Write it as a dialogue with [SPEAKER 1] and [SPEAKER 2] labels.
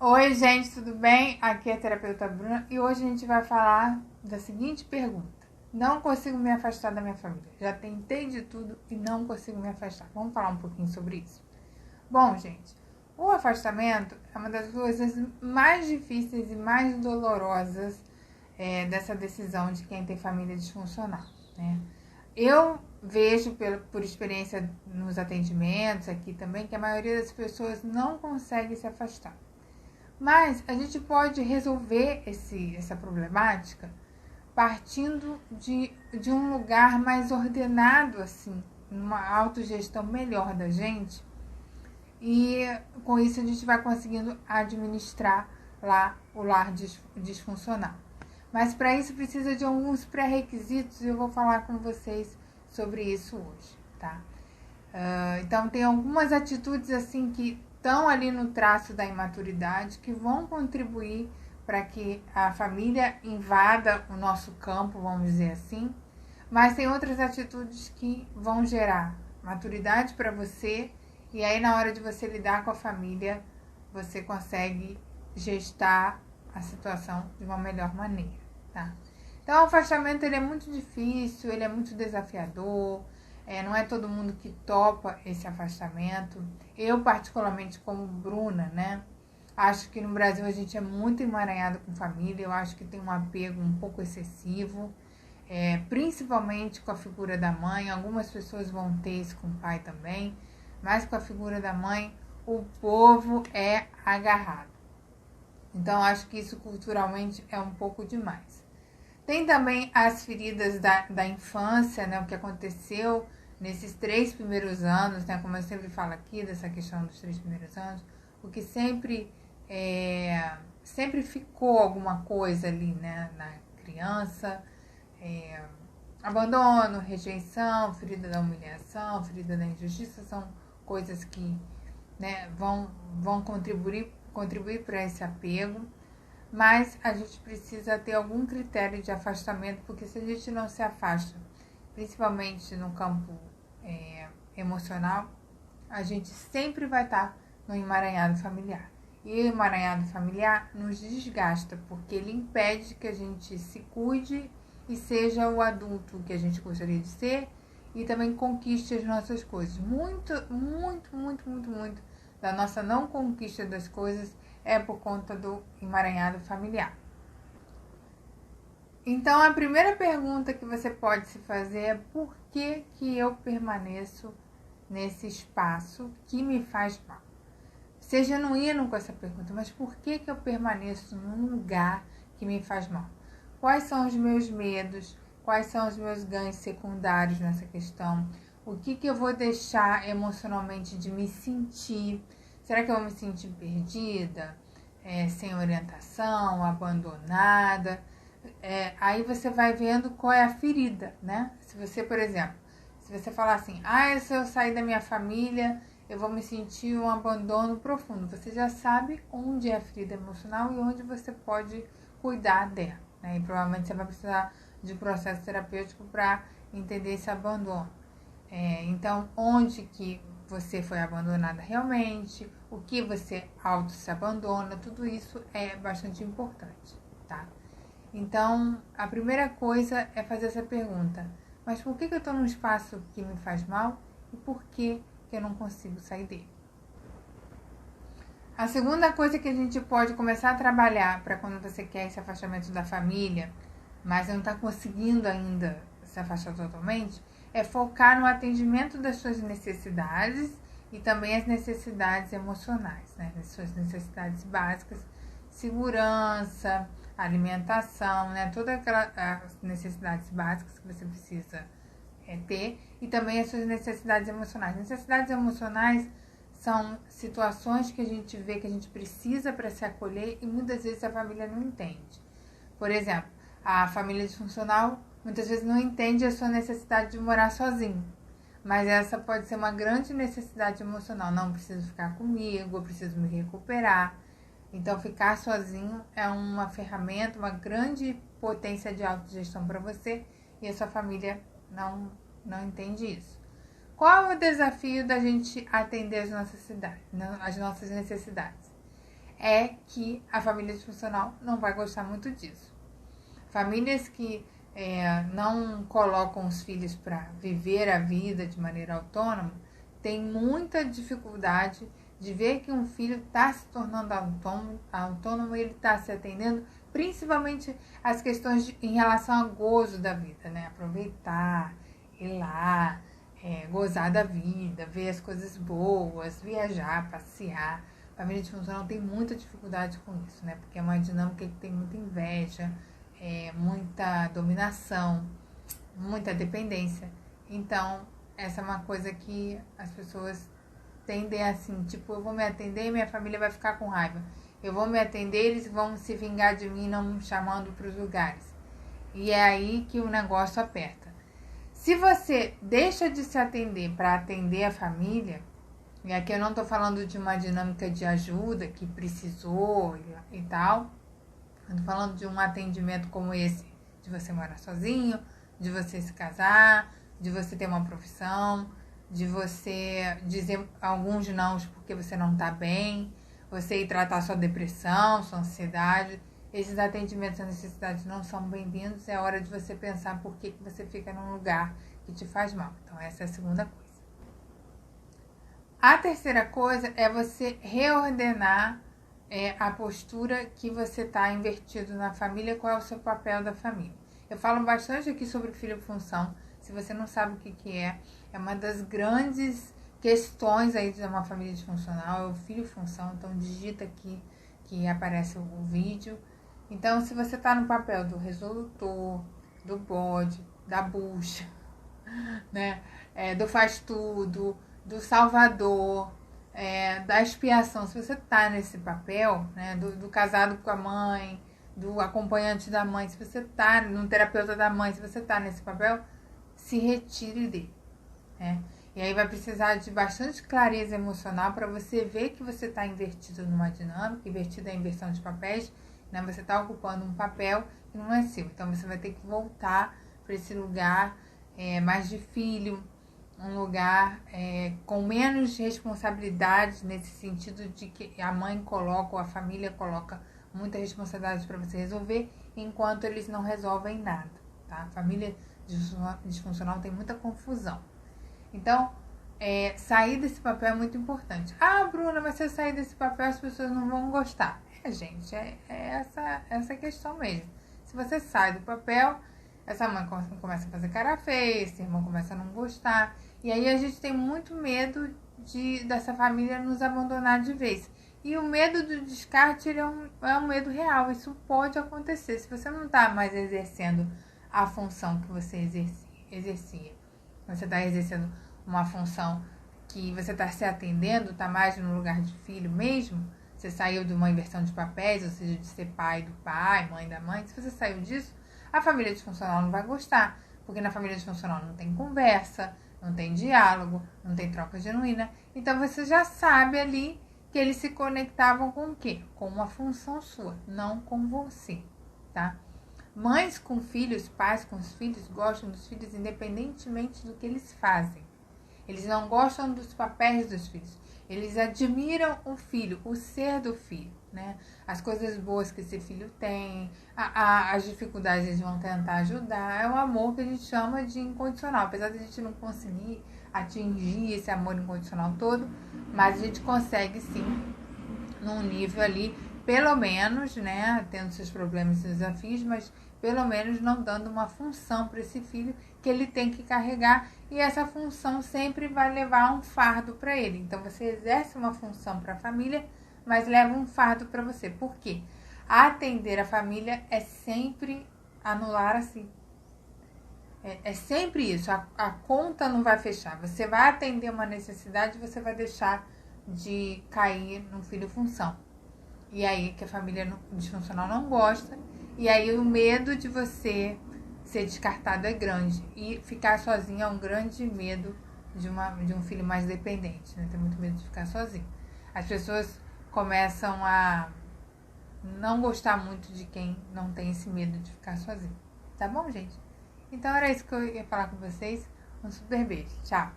[SPEAKER 1] Oi, gente, tudo bem? Aqui é a terapeuta Bruna e hoje a gente vai falar da seguinte pergunta: não consigo me afastar da minha família. Já tentei de tudo e não consigo me afastar. Vamos falar um pouquinho sobre isso? Bom, gente, o afastamento é uma das coisas mais difíceis e mais dolorosas dessa decisão de quem tem família disfuncional, né? Eu vejo por experiência nos atendimentos aqui também que a maioria das pessoas não consegue se afastar. Mas a gente pode resolver essa problemática partindo de um lugar mais ordenado, assim, uma autogestão melhor da gente. E com isso a gente vai conseguindo administrar lá o lar disfuncional. Mas para isso precisa de alguns pré-requisitos e eu vou falar com vocês sobre isso hoje, tá? Então tem algumas atitudes assim que estão ali no traço da imaturidade que vão contribuir para que a família invada o nosso campo, vamos dizer assim. Mas tem outras atitudes que vão gerar maturidade para você e aí na hora de você lidar com a família, você consegue gestar a situação de uma melhor maneira, tá? Então o afastamento ele é muito difícil, ele é muito desafiador, não é todo mundo que topa esse afastamento. Eu particularmente como Bruna, né? Acho que no Brasil a gente é muito emaranhado com família, eu acho que tem um apego um pouco excessivo, principalmente com a figura da mãe. Algumas pessoas vão ter isso com o pai também, mas com a figura da mãe o povo é agarrado. Então acho que isso culturalmente é um pouco demais. Tem também as feridas da infância, né? O que aconteceu nesses 3 primeiros anos, né? Como eu sempre falo aqui, dessa questão dos 3 primeiros anos, o que sempre ficou alguma coisa ali, né? Na criança, abandono, rejeição, ferida da humilhação, ferida da injustiça, são coisas que, né, vão contribuir para esse apego. Mas a gente precisa ter algum critério de afastamento, porque se a gente não se afasta, principalmente no campo emocional, a gente sempre vai estar no emaranhado familiar. E o emaranhado familiar nos desgasta, porque ele impede que a gente se cuide e seja o adulto que a gente gostaria de ser e também conquiste as nossas coisas. Muito da nossa não conquista das coisas é por conta do emaranhado familiar. Então, a primeira pergunta que você pode se fazer é: por que eu permaneço nesse espaço que me faz mal? Ser genuíno com essa pergunta, mas por que eu permaneço num lugar que me faz mal? Quais são os meus medos? Quais são os meus ganhos secundários nessa questão? O que eu vou deixar emocionalmente de me sentir? Será que eu vou me sentir perdida, sem orientação, abandonada? Aí você vai vendo qual é a ferida, né? Se você, por exemplo, se você falar assim: se eu sair da minha família, eu vou me sentir um abandono profundo. Você já sabe onde é a ferida emocional e onde você pode cuidar dela, né? E provavelmente você vai precisar de um processo terapêutico para entender esse abandono. Então, onde que você foi abandonada realmente, o que você auto se abandona, tudo isso é bastante importante, tá? Então, a primeira coisa é fazer essa pergunta: mas por que eu estou num espaço que me faz mal e por que eu não consigo sair dele? A segunda coisa que a gente pode começar a trabalhar para quando você quer esse afastamento da família, mas não está conseguindo ainda se afastar totalmente, é focar no atendimento das suas necessidades e também as necessidades emocionais, né? As suas necessidades básicas, segurança, alimentação, né? Todas aquelas necessidades básicas que você precisa ter, e também as suas necessidades emocionais. Necessidades emocionais são situações que a gente vê que a gente precisa para se acolher e muitas vezes a família não entende. Por exemplo, a família disfuncional muitas vezes não entende a sua necessidade de morar sozinho. Mas essa pode ser uma grande necessidade emocional. Não, preciso ficar comigo, eu preciso me recuperar. Então, ficar sozinho é uma ferramenta, uma grande potência de autogestão para você e a sua família não entende isso. Qual é o desafio da gente atender as nossas necessidades? é que a família disfuncional não vai gostar muito disso. Famílias que não colocam os filhos para viver a vida de maneira autônoma têm muita dificuldade de ver que um filho está se tornando autônomo e ele está se atendendo, principalmente as questões em relação ao gozo da vida, né? Aproveitar, ir lá, gozar da vida, ver as coisas boas, viajar, passear. A família disfuncional tem muita dificuldade com isso, né? Porque é uma dinâmica que tem muita inveja, muita dominação, muita dependência. Então, essa é uma coisa que as pessoas tendem assim, tipo, eu vou me atender e minha família vai ficar com raiva. Eu vou me atender, eles vão se vingar de mim não me chamando para os lugares. E é aí que o negócio aperta. Se você deixa de se atender para atender a família, e aqui eu não estou falando de uma dinâmica de ajuda que precisou e tal, eu estou falando de um atendimento como esse, de você morar sozinho, de você se casar, de você ter uma profissão, de você dizer alguns nãos porque você não está bem, você ir tratar sua depressão, sua ansiedade. Esses atendimentos à necessidade não são bem-vindos, é hora de você pensar por que você fica num lugar que te faz mal. Então, essa é a segunda coisa. A terceira coisa é você reordenar a postura que você está invertido na família, qual é o seu papel da família. Eu falo bastante aqui sobre filho-função. Se você não sabe o que é uma das grandes questões aí de uma família disfuncional, é o filho-função. Então, digita aqui que aparece o vídeo. Então, se você está no papel do resolutor, do bode, da bucha, né, do faz tudo, do salvador, da expiação, se você está nesse papel, né, do casado com a mãe, do acompanhante da mãe, se você está no terapeuta da mãe, se você está nesse papel, se retire dele. Né? E aí vai precisar de bastante clareza emocional para você ver que você está invertido numa dinâmica. Invertido é a inversão de papéis, né? Você está ocupando um papel que não é seu. Então você vai ter que voltar para esse lugar mais de filho, um lugar com menos responsabilidades, nesse sentido de que a mãe coloca ou a família coloca muita responsabilidade para você resolver, enquanto eles não resolvem nada. Tá? A família disfuncional tem muita confusão. Então, sair desse papel é muito importante. Ah, Bruna, mas se eu sair desse papel as pessoas não vão gostar. Gente, essa questão mesmo. Se você sai do papel, essa mãe começa a fazer cara feia, esse irmão começa a não gostar. E aí a gente tem muito medo dessa família nos abandonar de vez. E o medo do descarte é um medo real. Isso pode acontecer. Se você não está mais exercendo a função que você exercia. Você está exercendo uma função que você está se atendendo, está mais no lugar de filho mesmo. Você saiu de uma inversão de papéis, ou seja, de ser pai do pai, mãe da mãe. Se você saiu disso, a família disfuncional não vai gostar. Porque na família disfuncional não tem conversa, não tem diálogo, não tem troca genuína. Então você já sabe ali que eles se conectavam com o quê? Com uma função sua, não com você, tá? Mães com filhos, pais com os filhos, gostam dos filhos independentemente do que eles fazem. Eles não gostam dos papéis dos filhos. Eles admiram o filho, o ser do filho, né? As coisas boas que esse filho tem, as dificuldades eles vão tentar ajudar. É um amor que a gente chama de incondicional. Apesar de a gente não conseguir atingir esse amor incondicional todo, mas a gente consegue sim, num nível ali, pelo menos, né, tendo seus problemas e desafios, mas pelo menos não dando uma função para esse filho que ele tem que carregar, e essa função sempre vai levar um fardo para ele. Então você exerce uma função para a família, mas leva um fardo para você. Por quê? Atender a família é sempre anular assim. É sempre isso, a conta não vai fechar. Você vai atender uma necessidade, você vai deixar de cair no filho-função. E aí que a família disfuncional não gosta. E aí o medo de você ser descartado é grande. E ficar sozinho é um grande medo de um filho mais dependente. Né? Tem muito medo de ficar sozinho. As pessoas começam a não gostar muito de quem não tem esse medo de ficar sozinho. Tá bom, gente? Então era isso que eu ia falar com vocês. Um super beijo. Tchau!